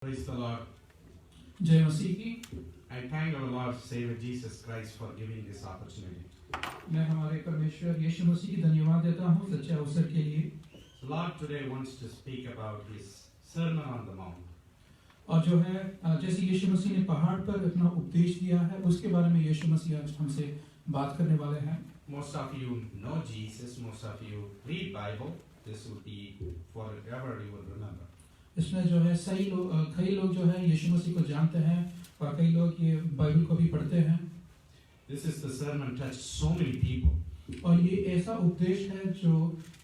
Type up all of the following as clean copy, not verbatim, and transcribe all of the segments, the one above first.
Praise the Lord. जय मसीह की। I thank our Lord Savior Jesus Christ for giving this opportunity. मैं हमारे परमेश्वर यीशु मसीह की धन्यवाद देता हूँ इस अच्छे अवसर के लिए। The Lord today wants to speak about His Sermon on the Mount. और जो है जैसे यीशु मसीह ने पहाड़ पर अपना उपदेश दिया है उसके बारे में यीशु मसीह आज हमसे बात करने वाले हैं। Most of you know Jesus. Most of you read Bible. This will be forever you will remember. इसमें जो है कई लोग जो है यीशु मसीह को जानते हैं और कई लोग ये बाइबल को भी पढ़ते हैं। This is the sermon touched so many people. और ये ऐसा उपदेश है जो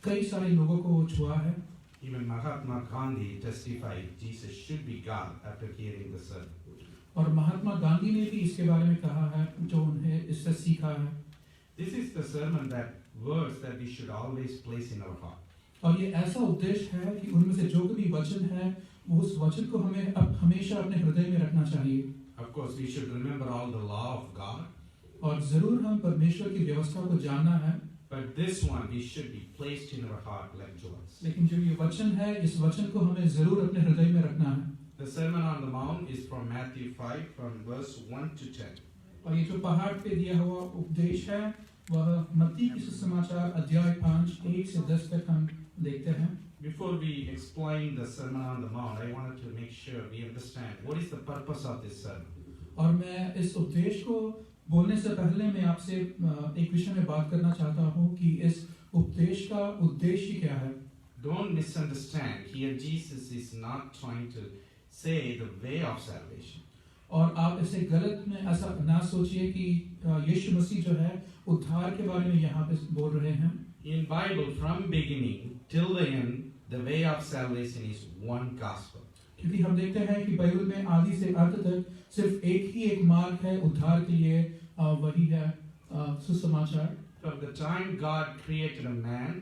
कई सारे लोगों को छुआ है। Even Mahatma Gandhi testified Jesus should be God after hearing the sermon. और महात्मा गांधी ने भी इसके बारे में कहा है जो उन्हें इससे सीखा है। This is the sermon words that we should always place in our heart. और ये ऐसा उपदेश है कि उनमें से जो भी वचन है वो उस वचन को हमें हमेशा अपने हृदय में रखना चाहिए। Of course, we should remember all the law of God. और जरूर हम परमेश्वर की व्यवस्था को जानना है। But this one we should be placed in our heart like jewels. लेकिन जो ये वचन है इस वचन को हमें जरूर अपने हृदय में रखना है। The Sermon on the Mount is from Matthew 5 from verse 1 to 10. और ये जो पहाड़ पे दिया हुआ उपदेश है वह मत्ती की सुसमाचार अध्याय 5 1 से 10 तक हम देखते हैं। Before we explain the Sermon on the Mount, I wanted to make sure we understand what is the purpose of this sermon. और मैं इस उपदेश को बोलने से पहले मैं आपसे एक विषय में बात करना चाहता हूँ कि इस उपदेश का उद्देश्य क्या है। Don't misunderstand. Here Jesus is not trying to say the way of salvation. और आप इसे गलत में ऐसा ना सोचिए कि यीशु मसीह जो है उद्धार के बारे में यहाँ पे बोल रहे हैं। In Bible, from beginning till the end, the way of salvation is one gospel. क्योंकि हम देखते हैं कि बाइबल में आदि से अंत तक सिर्फ एक मार्ग है उद्धार के लिए, वही है सुसमाचार। From the time God created a man,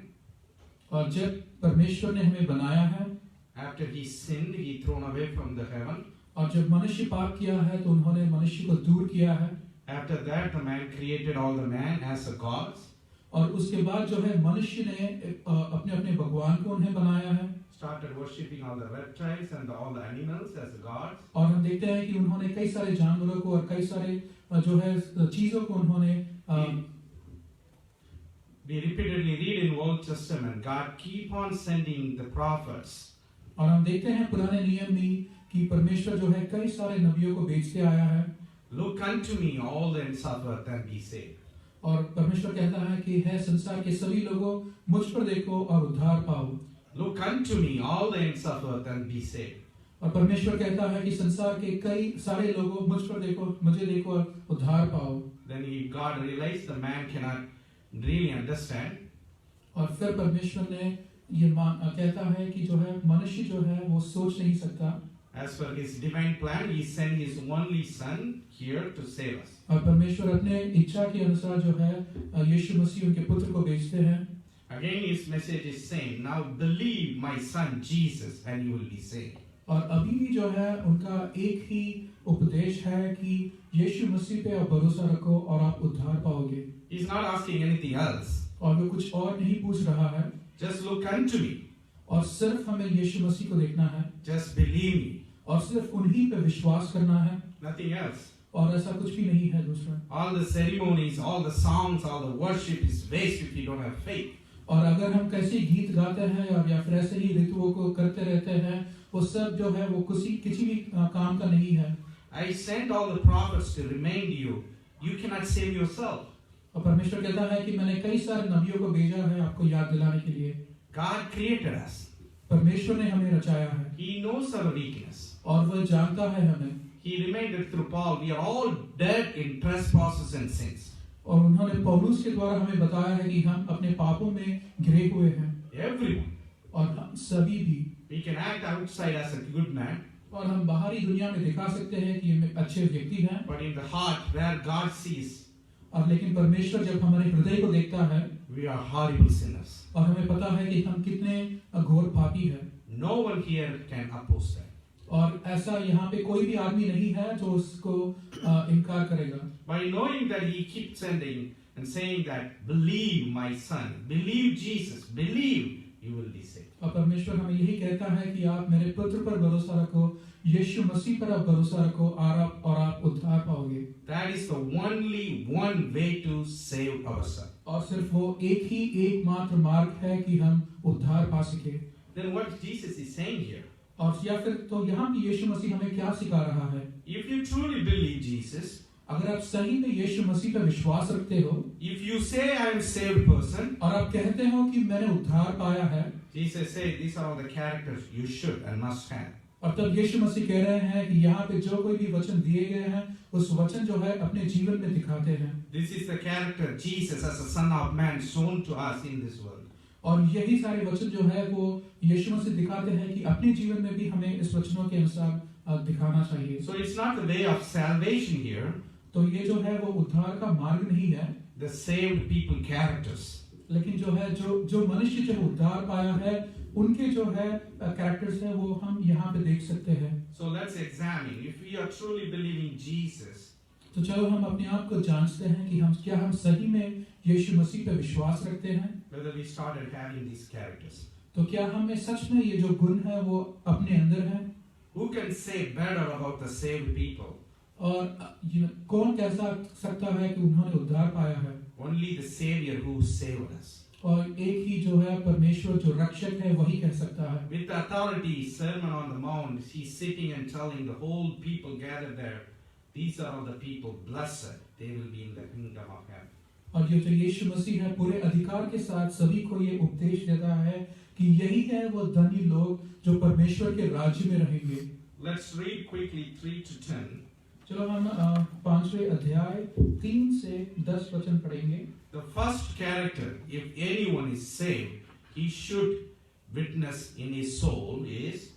और जब परमेश्वर ने हमें बनाया है, after he sinned, he thrown away from the heaven. और जब मनुष्य पाप किया है तो उन्होंने मनुष्य को दूर किया है। After that, the man created all the man as a gods. और उसके बाद जो है मनुष्य ने अपने अपने भगवान को उन्हें बनाया है। Started worshipping all the reptiles and all the animals as gods. और हम देखते हैं कि उन्होंने कई सारे जानवरों को और कई सारे जो है चीजों को उन्होंने We repeatedly read in Old Testament, God keep on sending the prophets. और हम देखते हैं पुराने नियम में कि परमेश्वर जो है कई सारे नबियों को भेजते आया है। Look unto me, all the ends of earth, and be saved. और परमेश्वर कहता है कि है संसार के सभी लोगों मुझ पर देखो और उद्धार पाओ। Look unto me, all the ends of earth, and be saved. और परमेश्वर कहता है कि संसार के कई सारे लोगों मुझ पर देखो, मुझे देखो और उद्धार पाओ। Then God realized the man cannot really understand. और फिर परमेश्वर ने ये कहता है कि जो है मनुष्य जो है वो सोच नहीं सकता। As per His divine plan, He sent His only Son here to save us. और परमेश्वर अपने इच्छा के अनुसार जो है यीशु मसीह उनके पुत्र को भेजते हैं। Again, His message is saying, now believe my Son Jesus, and you will be saved. और अभी भी जो है उनका एक ही उपदेश है कि यीशु मसीह पे आप भरोसा रखो और आप उद्धार पाओगे। He's not asking anything else. और वो कुछ और नहीं पूछ रहा है। Just look unto me. और सिर्फ हमें यीशु मसीह को देखना है। Just believe me. और सिर्फ उन्हीं पे विश्वास करना है। Nothing else. और ऐसा कुछ भी नहीं है दूसरा। All the ceremonies, all the songs, all the worship is waste if you don't have faith. और अगर हम कैसे गीत गाते हैं और या फिर ऐसे ही ऋतुओं को करते रहते हैं वो सब जो है वो किसी भी काम का नहीं है। I sent all the prophets to remind you, you cannot save yourself. और परमेश्वर कहता है कि मैंने कई सारे नबियों को भेजा है आपको याद दिलाने के लिए। God created us. परमेश्वर ने हमें रचाया है। He knows our weakness. और वह जानता है हमें। He reminded through Paul, we are all dead in trespasses and sins. और उन्होंने पौलुस के द्वारा हमें बताया है कि हम अपने पापों में घिरे हुए हैं। Everyone. और हम सभी भी। We can act outside as a good man. और हम बाहरी दुनिया में दिखा सकते हैं कि हम अच्छे व्यक्ति हैं। But in the heart where God sees, और लेकिन परमेश्वर जब हमारे हृदय को देखता है, we are horrible sinners. और हमें पता है कि हम कितने घोर पापी हैं। No one here can oppose that. और ऐसा यहाँ पे कोई भी आदमी नहीं है जो उसको इनकार करेगा। By knowing that He keeps sending and saying that, believe my Son, believe Jesus, believe, you will be saved. और परमेश्वर हमें यही कहता है कि आप मेरे पुत्र पर भरोसा रखो, यीशु मसीह पर आप भरोसा रखो और आप उद्धार पाओगे। That is the only one way to save ourselves. और सिर्फ वो एकमात्र मार्ग है कि हम उद्धार पा सके। Then what Jesus is saying here? और या फिर तो यहाँ पे यीशु मसीह हमें क्या सिखा रहा है? If you truly believe Jesus, अगर आप सही में यीशु मसीह पर विश्वास रखते हो, if you say I am a saved person, और आप कहते हो कि मैंने उद्धार पाया है, Jesus said these are all the characters you should and must have. और तब यीशु मसीह कह रहे हैं कि यहाँ पे जो कोई भी वचन दिए गए हैं, उस वचन जो है अपने जीवन में दिखाते हैं। This is the character Jesus as a son of man shown to us in this world. और यही सारे वचन जो है वो यीशु मसीह दिखाते हैं कि अपने जीवन में भी हमें इस वचनों के अनुसार दिखाना चाहिए। So it's not the way of salvation here, तो ये जो है वो उद्धार का मार्ग नहीं है, the saved people characters. लेकिन जो है जो मनुष्य जो उद्धार पाया है, उनके जो है कैरेक्टर्स है वो हम यहाँ पे देख सकते हैं। So let's examine if we are truly believing Jesus. तो चलो हम अपने आप को जांचते हैं कि हम सही में यीशु मसीह पे विश्वास रखते हैं, Whether we started having these characters. तो क्या हमें सच में ये जो गुण है वो अपने अंदर है? Who can say better about the saved people? और कौन कह सकता है कि उन्होंने उद्धार पाया है? Only the Savior who saved us. और एक ही जो है परमेश्वर जो रक्षक है वही कह सकता है। With the authority, Sermon on the Mount, he's sitting and telling the whole people gathered there, these are all the people blessed, they will be in the kingdom of heaven. और ये जो यीशु मसीह है पूरे अधिकार के साथ सभी को ये उपदेश देता है कि यही है वो धनी लोग जो परमेश्वर के राज्य में रहेंगे। Let's read quickly 3 to 10. चलो हम 5वें अध्याय 3 से 10 वचन पढ़ेंगे। The first character, if anyone is saved, he should witness in his soul is,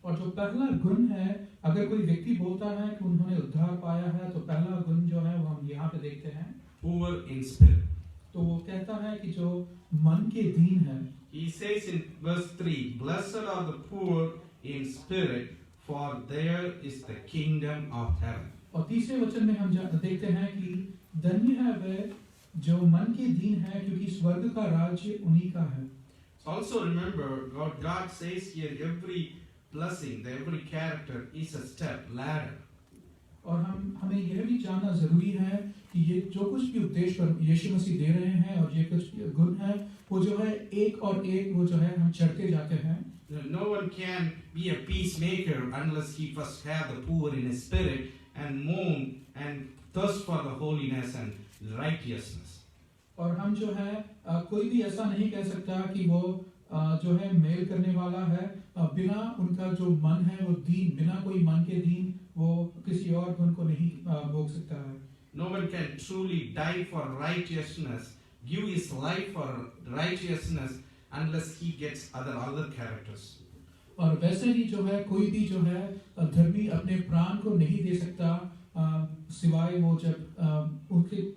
और जो पहला गुण है, अगर कोई व्यक्ति बोलता है कि उन्होंने उद्धार पाया है, तो पहला गुण जो है वो हम यहाँ पे देखते हैं, poor in spirit. तो वो कहता है कि जो मन के दीन है। He says in verse 3, blessed are the poor in spirit, for there is the kingdom of heaven. और तीसरे वचन में हम देखते हैं कि धन्य है वे जो मन के दीन है, क्योंकि स्वर्ग का राज्य उन्हीं का है। So also remember, God says here every blessing, every character is a step ladder. और हमें यह भी जानना जरूरी है कि ये जो कुछ भी उपदेश पर यीशु मसीह दे रहे हैं और ये कुछ गुण है, वो जो है एक और एक वो जो है हम चढ़ते जाते हैं। No one can be a peacemaker unless he first have the poor in his spirit and mourn and thirst for the holiness and righteousness. और हम जो है कोई भी ऐसा नहीं कह सकता कि वो जो है मेल करने वाला है बिना उनका जो मन है वो दीन, बिना कोई मन के दीन वो किसी और गुण को नहीं भोग सकता है। No one can truly die for righteousness, give his life for righteousness unless he gets other characters. और वैसे ही जो है कोई भी जो है धर्मी अपने प्राण को नहीं दे सकता सिवाय वो जब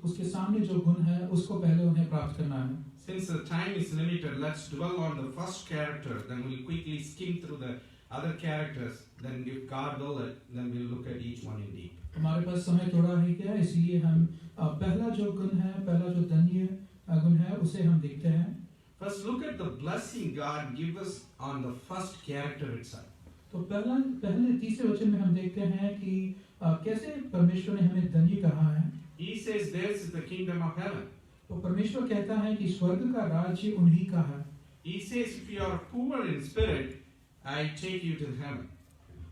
उसके सामने जो गुण है उसको पहले उन्हें प्राप्त करना है। Since the time is limited, let's dwell on the first character, then we'll quickly skim through the other characters, then if God will it, then we'll look at each one in deep. हमारे पास समय थोड़ा ही क्या है, इसलिए हम पहला जो गुण है, पहला जो धन्य गुण है उसे हम देखते हैं। First look at the blessing God gives us on the first character itself. तो पहले तीसरे वचन में हम देखते हैं कि कैसे परमेश्वर ने हमें धन्य कहा है। He says theirs is the kingdom of heaven. तो परमेश्वर कहता है कि स्वर्ग का राज्य उन्हीं का है। He says if you are poor in spirit, I take you to heaven.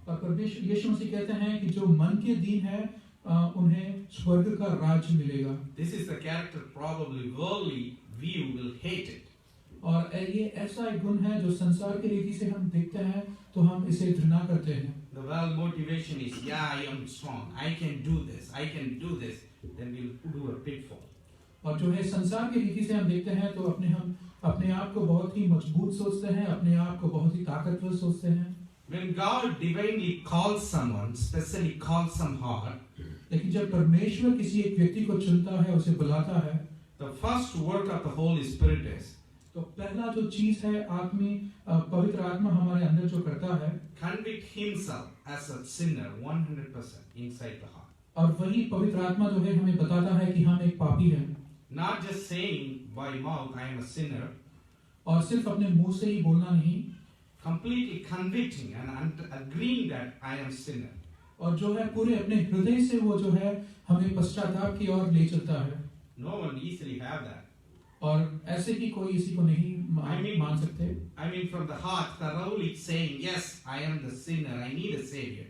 और परमेश्वर यीशु मसीह कहते हैं कि जो मन के दीन है उन्हें स्वर्ग का राज्य मिलेगा। This is the character probably worldly view will hate it. और ये ऐसा एक गुण है जो संसार की रीति से हम देखते हैं तो हम इसे घृणा करते हैं। The well motivation is, yeah, I am strong, I can do this, I can do this. Then we'll do a pitfall. और जो है संसार की रीति से हम देखते हैं तो हम अपने आप को बहुत ही मजबूत सोचते हैं, अपने आप को बहुत ही ताकतवर सोचते हैं। When God divinely calls someone, specially calls some heart, लेकिन जब परमेश्वर किसी एक व्यक्ति को चुनता है, उसे बुलाता है, the first work of the Holy Spirit is, तो पहला जो चीज है पवित्र आत्मा हमारे अंदर जो करता है, convict himself as a sinner 100% inside the heart. और वही पवित्र आत्मा जो है हमें बताता है कि हम एक पापी हैं। Not just saying by mouth I am a sinner, और सिर्फ अपने मुंह से ही बोलना नहीं, completely convicting and agreeing that I am sinner. और जो है पूरे अपने हृदय से वो जो है हमें पश्चाताप की ओर ले चलता है। No one easily have that. और ऐसे ही कोई इसी को नहीं मान सकते। I mean, from the heart, thoroughly saying, yes, I am the sinner, I need a savior.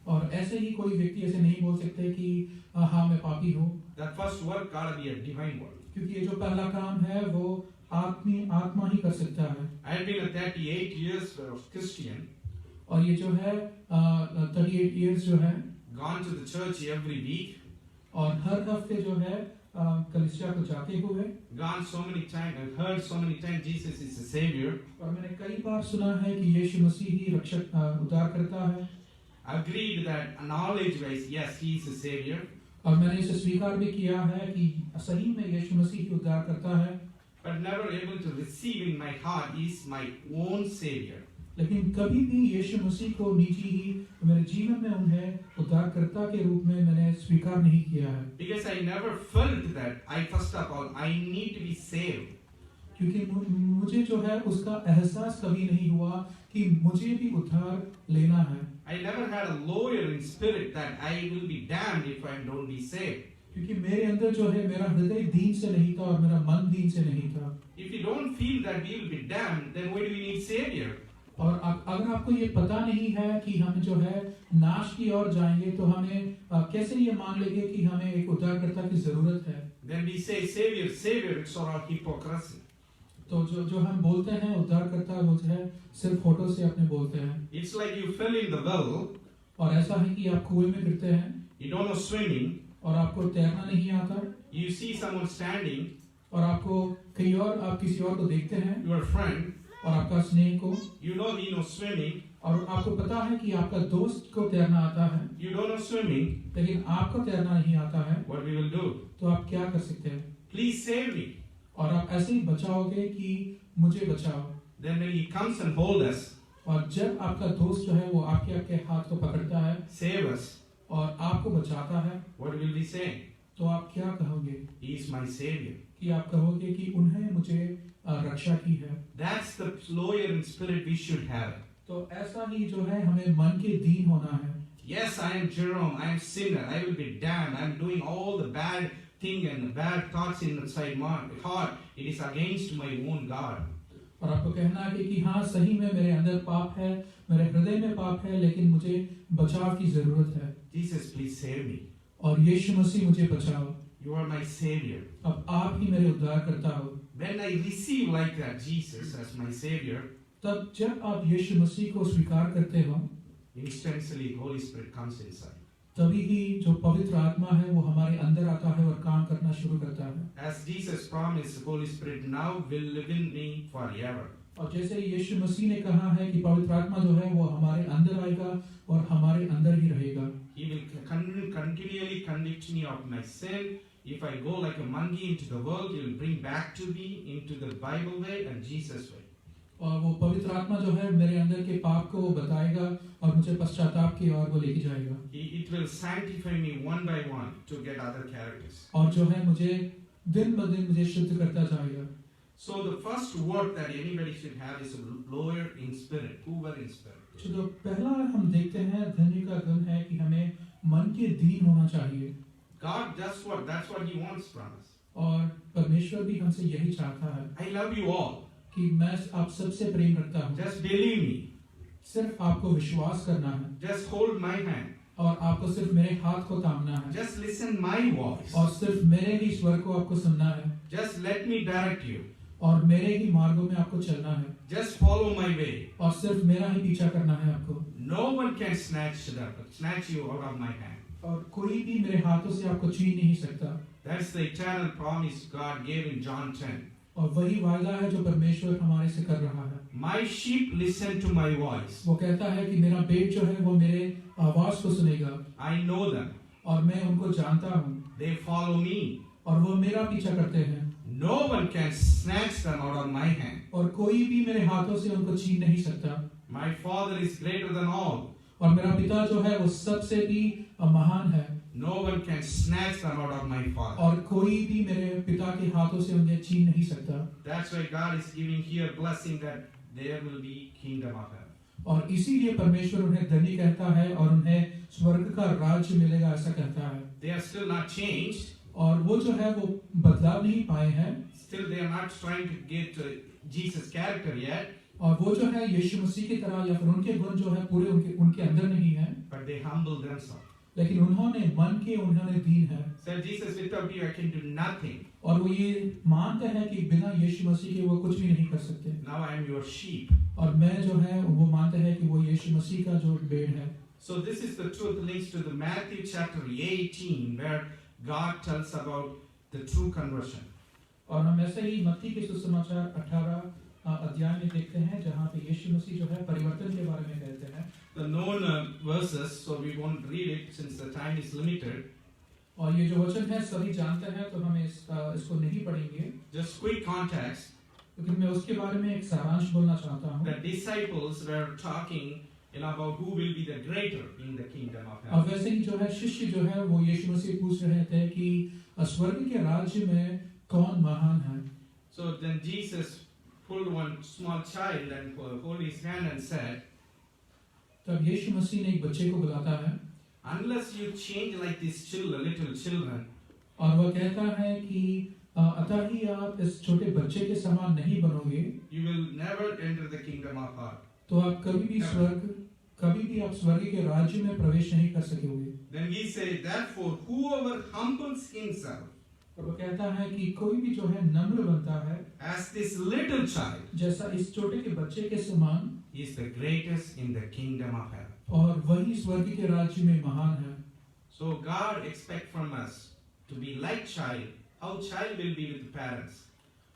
और ऐसे ही कोई व्यक्ति ऐसे नहीं बोल सकते कि हाँ मैं पापी हूँ। That first work gotta be a divine work. क्योंकि ये जो पहला काम है वो आत्मा ही कर सकता है। I have been a 38 years Christian. और ये जो है 38 years जो है, Gone to the church every week. और हर हफ्ते जो है कलीसिया को जाते हुए, Gone so many times and heard so many times Jesus is the savior. और मैंने कई बार सुना है कि यीशु मसीह ही रक्षक उद्धार करता है। Agreed that knowledge wise, yes, he is the savior. और मैंने इसे स्वीकार भी किया है कि सही में यीशु मसीह ही उद्धार करता है। But never able to receive in my heart he is my own savior. लेकिन कभी भी यीशु मसीह को निजी ही मेरे जीवन में उन्हें उद्धारकर्ता के रूप में मैंने स्वीकार नहीं किया है। Because I never felt that I first of all I need to be saved. क्योंकि मुझे जो है उसका एहसास कभी नहीं हुआ कि मुझे भी उद्धार लेना है। I never had a lawyer in spirit that I will be damned if I don't be saved. क्योंकि मेरे अंदर जो है मेरा हृदय दीन से नहीं था और मेरा मन दीन से नहीं था। If you don't feel that we will be damned, then why do we need savior? और अगर आपको ये पता नहीं है कि हम जो है नाश की ओर जाएंगे तो हमें कैसे ये मान लेंगे कि हमें एक उद्धारकर्ता की जरूरत है। Then we say savior, savior, it's sort of hypocrisy. तो जो हम बोलते हैं उद्धारकर्ता वो जो है सिर्फ होठों से अपने बोलते हैं। It's like you fell in the well, और ऐसा है कि आप कुएं में गिरते हैं you don't know swimming, और आपको तैरना नहीं आता, you see someone standing, और आपको कहीं और आप किसी और को देखते हैं, your friend, और आपका स्नेह को, you know he knows swimming, और आपको पता है कि आपका दोस्त को तैरना आता है, you don't know swimming, लेकिन आपको तैरना नहीं आता है, what we will do? तो आप क्या कर सकते हैं? Please save me. और आप ऐसे ही बचाओगे कि मुझे बचाओ। Then when he comes and hold us, और जब आपका दोस्त जो है वो आपके हाथ को पकड़ता है save us, और आपको बचाता है, what will we say? तो आप क्या कहोगे? He is my savior. कि आप कहोगे कि उन्हें मुझे रक्षा की है। That's the lawyer in spirit we should have. तो ऐसा ही जो है हमें मन के दीन होना है। Yes, I am Jerome, I am sinner, I will be damned, I am doing all the bad thing and bad thoughts inside my heart. It is against my own God. और आपको कहना है कि हाँ सही में मेरे अंदर पाप है, मेरे हृदय में पाप है, लेकिन मुझे बचाव की जरूरत है। Jesus, please save me. और यीशु मसीह मुझे बचाओ। You are my savior. अब आप ही मेरे उद्धार करता हो। When I receive like that Jesus as my savior, तब जब आप यीशु मसीह को स्वीकार करते हो, instantly Holy Spirit comes inside. तभी ही जो पवित्र आत्मा है वो हमारे अंदर आता है और काम करना शुरू करता है। As Jesus promised, Holy Spirit now will live in me forever. और जैसे यीशु मसीह ने कहा है कि पवित्र आत्मा जो है वो हमारे अंदर आएगा और हमारे अंदर ही रहेगा। He will continually convict me of my sin. If I go like a monkey into the world, He will bring back to me into the Bible way and Jesus way. और वो पवित्र आत्मा जो है मेरे अंदर के पाप को वो बताएगा और मुझे पश्चाताप की ओर वो लेके जाएगा। It will sanctify me one by one to get other characters. और जो है मुझे दिन ब दिन मुझे शुद्ध करता जाएगा। So the first work that anybody should have is a lawyer in spirit, poor in spirit. जो पहला हम देखते हैं धन्य का गुण है कि हमें मन के दीन होना चाहिए। God does what? That's what He wants from us. और परमेश्वर भी हमसे यही चाहता है I love you all. कि मैं आप सबसे प्रेम करता हूँ। Just believe me. सिर्फ आपको विश्वास करना है Just hold my hand. और आपको सिर्फ मेरे हाथ को थामना है Just listen my voice. और सिर्फ मेरे ही स्वर को आपको सुनना है Just let me direct you. और मेरे ही मार्गों में आपको चलना है Just follow my way. और सिर्फ मेरा ही पीछा करना है आपको। No one can snatch you out of my hand. और कोई भी मेरे हाथों से आपको छीन नहीं सकता। That's the eternal promise God gave in John 10. और वही वायदा है जो परमेश्वर हमारे से कर रहा है। My sheep listen to my voice. वो कहता है कि मेरा पेट जो है वो मेरे आवाज को सुनेगा। I know them. और मैं उनको जानता हूँ। They follow me. और वो मेरा पीछा करते हैं। No one can snatch them out of my hand. और कोई भी मेरे हाथों से उनको छीन नहीं सकता। My Father is greater than all. और मेरा पिता जो है वो सबसे भी महान है। No one can snatch them out of my Father. और कोई भी मेरे पिता के हाथों से उन्हें छीन नहीं सकता। That's why God is giving here blessing that there will be kingdom of heaven. और इसीलिए परमेश्वर उन्हें धनी कहता है और उन्हें स्वर्ग का राज्य मिलेगा ऐसा कहता है। They are still not changed. और वो जो है वो बदलाव नहीं पाए हैं। Still they are not trying to get Jesus' character yet. और वो जो है यीशु मसीह की तरह या फिर उनके गुण जो है पूरे उनके अंदर नहीं है। But they humble themselves. लेकिन उन्होंने उन्होंने दीन है। Said Jesus, without you I can do nothing. और वो ये मानते हैं कि बिना यीशु मसीह के वो कुछ भी नहीं कर सकते। Now I am your sheep. और मैं जो है वो मानते हैं कि वो यीशु मसीह का जो भेड़ है। So this is the truth links to the Matthew chapter 18 where God tells about the true conversion. और हम ऐसे ही मत्ती के सुसमाचार 18 अध्याय में देखते हैं जहाँ पे यीशु मसीह जो है परिवर्तन के बारे में कहते हैं। The known verses, so we won't read it since the time is limited. और ये जो वचन है सभी जानते हैं तो हम इसको नहीं पढ़ेंगे। Just quick context. लेकिन मैं उसके बारे में एक सारांश बोलना चाहता हूँ। The disciples were talking about who will be the greater in the kingdom of और heaven. वैसे ही जो है शिष्य जो है वो यीशु मसीह पूछ रहे थे कि स्वर्ग के राज्य में कौन महान है। So then Jesus pulled one small child and hold his hand and said, तब यीशु मसीह ने एक बच्चे को बुलाता है unless you change like these children, little children, और वह कहता है कि अतः ही आप इस छोटे बच्चे के समान नहीं बनोगे you will never enter the kingdom of God. तो आप कभी भी आप स्वर्ग के राज्य में प्रवेश नहीं कर सकोगे। Then he said, therefore, whoever humbles himself और वो कहता है कि कोई भी जो है नम्र बनता है as this little child जैसा इस छोटे के बच्चे के समान is the greatest in the kingdom of heaven. और वही स्वर्ग के राज्य में महान है। So God expects from us to be like child, how child will be with the parents.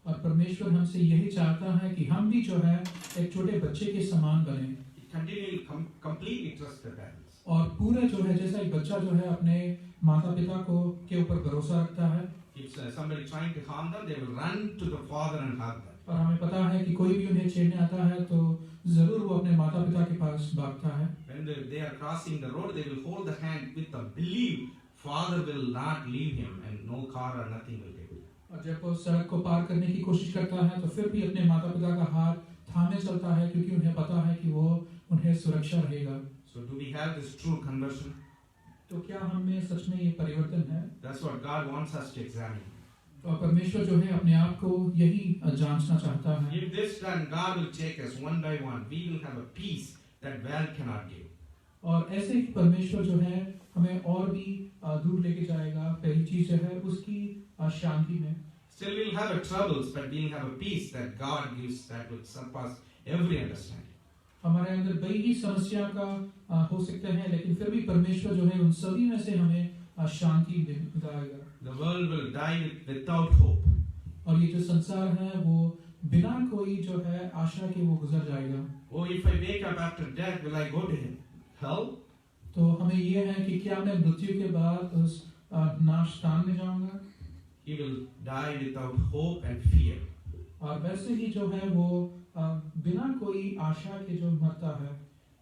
और परमेश्वर हमसे यही चाहता है कि हम भी जो है एक छोटे बच्चे के समान बने। Continually, completely trust the parents. और पूरे जो है जैसा एक बच्चा जो है अपने माता पिता को के ऊपर भरोसा रखता है। If somebody trying to harm them, they will run to the father and hug them. और हमें पता है कि कोई भी उन्हें छेड़ने आता है तो जरूर वो अपने माता पिता के पास भागता है। When they are crossing the road, they will hold the hand with the belief father will not leave him and no car or nothing will take him. और जब वो सड़क को पार करने की कोशिश करता है तो फिर भी अपने माता पिता का हाथ थामे चलता है क्योंकि उन्हें पता है कि वो उन्हें सुरक्षा रहेगा। So do we have this true conversion? तो क्या हम में सच में ये परिवर्तन है? That's what God wants us to examine. और परमेश्वर जो है अपने आप को यही जांचना चाहता है। If this done, God will take us one by one. We will have a peace that world cannot give. और ऐसे ही परमेश्वर जो है हमें और भी दूर लेके जाएगा। पहली चीज जो है उसकी शांति में। Still we'll have a troubles, but we'll have a peace that God gives that will surpass every understanding. हमारे अंदर बड़ी ही समस्या का हो सकते हैं लेकिन फिर भी परमेश्वर जो है उन सभी में से हमें शांति दिलाएगा। The world will die without hope. और ये जो संसार है वो बिना कोई जो है आशा के वो गुजर जाएगा। Oh, if I wake up after death, will I go to hell? तो हमें ये है कि क्या मैं मृत्यु के बाद उस नाश स्थान में जाऊंगा? He will die without hope and fear. और वैसे ही जो है वो बिना कोई आशा के जो मरता है।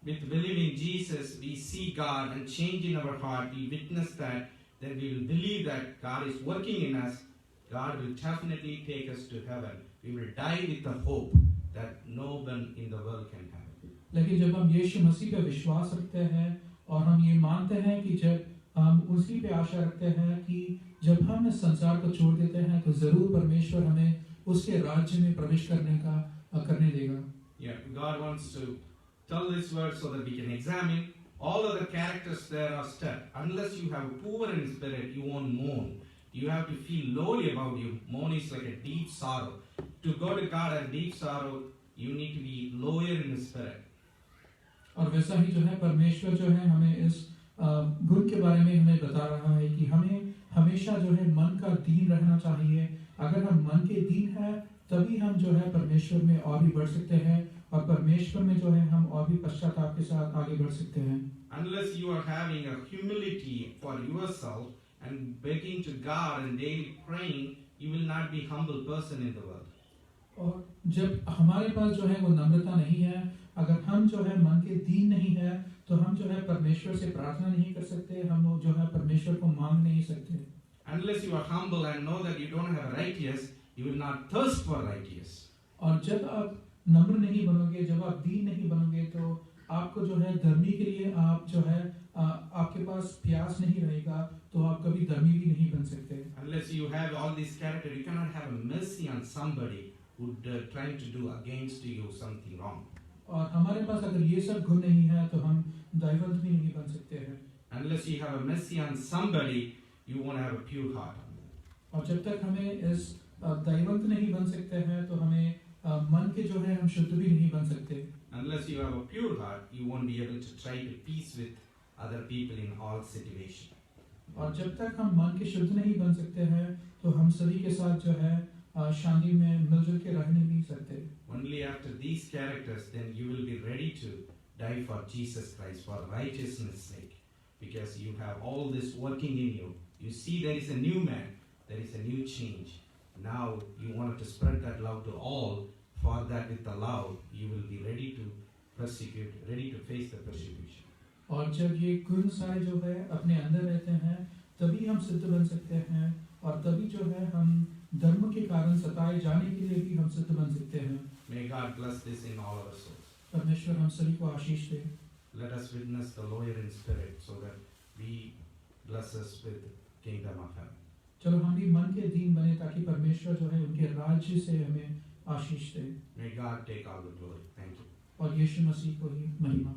With believing Jesus, we see God and change in our heart. We witness that. Then we will believe that God is working in us. God will definitely take us to heaven. We will die with the hope that no one in the world can have. लेकिन जब हम यीशु मसीह पे विश्वास रखते हैं और हम ये मानते हैं कि जब हम उसी पे आशा रखते हैं कि जब हम इस संसार को छोड़ देते हैं तो जरूर परमेश्वर हमें उसके राज्य में प्रवेश करने देगा। Yeah, God wants to tell this word so that we can examine all of the characters there are stuck. Unless you have poor in spirit, you won't mourn. You have to feel lowly about you. Mourn is like a deep sorrow. To go to God and deep sorrow, you need to be lower in the spirit. और वैसा ही जो है परमेश्वर जो है हमें इस गुण के बारे में हमें बता रहा है कि हमें हमेशा जो है मन का दीन रहना चाहिए। अगर हम मन के दीन हैं तभी हम जो है परमेश्वर में और भी बढ़ सकते हैं और परमेश्वर में जो है हम और भी पश्चाताप के साथ आगे बढ़ सकते हैं। Unless you are having a humility for yourself and begging to God and daily praying, you will not be humble person in the world. और जब हमारे पास जो है वो नम्रता नहीं है, अगर हम जो है मन के दीन नहीं है तो हम जो है परमेश्वर से प्रार्थना नहीं कर सकते, हम जो है परमेश्वर को मांग नहीं सकते। Unless you are humble and know that you don't have righteous, you will not thirst for righteous. और जब आप नम्र नहीं बनोगे, जब आप दीन नहीं बनोगे, तो आपको जो है धर्मी के लिए आप जो है आपके पास प्यास नहीं रहेगा, तो आप कभी धर्मी भी नहीं बन सकते। Unless you have all these character, you cannot have a mercy on somebody who trying to do against you something wrong. और हमारे पास अगर ये सब गुण नहीं है तो हम दयावंत भी नहीं बन सकते हैं। Unless you have a mercy on somebody, you won't have a pure heart. और जब तक हमें इस दयावंत नहीं बन सकते हैं तो हमें मन के जो है हम शुद्ध भी नहीं बन सकते। Unless you have a pure heart, you won't be able to try to peace with other people in all situations. और जब तक हम मन के शुद्ध नहीं बन सकते हैं तो हम सभी के साथ जो है शांति में मिलजुल के रह नहीं सकते। Only after these characters, then you will be ready to die for Jesus Christ, for righteousness' sake, because you have all this working in you. You see there is a new man, there is a new change. Now you want to spread that love to all. For that, with the love, you will be ready to persecute, ready to face the persecution. और जब ये गुण सारे जो है अपने अंदर रहते हैं, तभी हम सिद्ध बन सकते हैं, और तभी जो है हम धर्म के कारण सताए जाने के लिए भी हम सिद्ध बन सकते हैं। May God bless this in all our souls. परमेश्वर हम सभी को आशीष दे। Let us witness the lawyer in spirit, so that we bless us with kingdom of heaven. चलो हम भी मन के दीन बने ताकि परमेश्वर जो है उनके राज्य से हमें आशीष दे। May God take all the glory. Thank you. और यीशु मसीह को ही महिमा।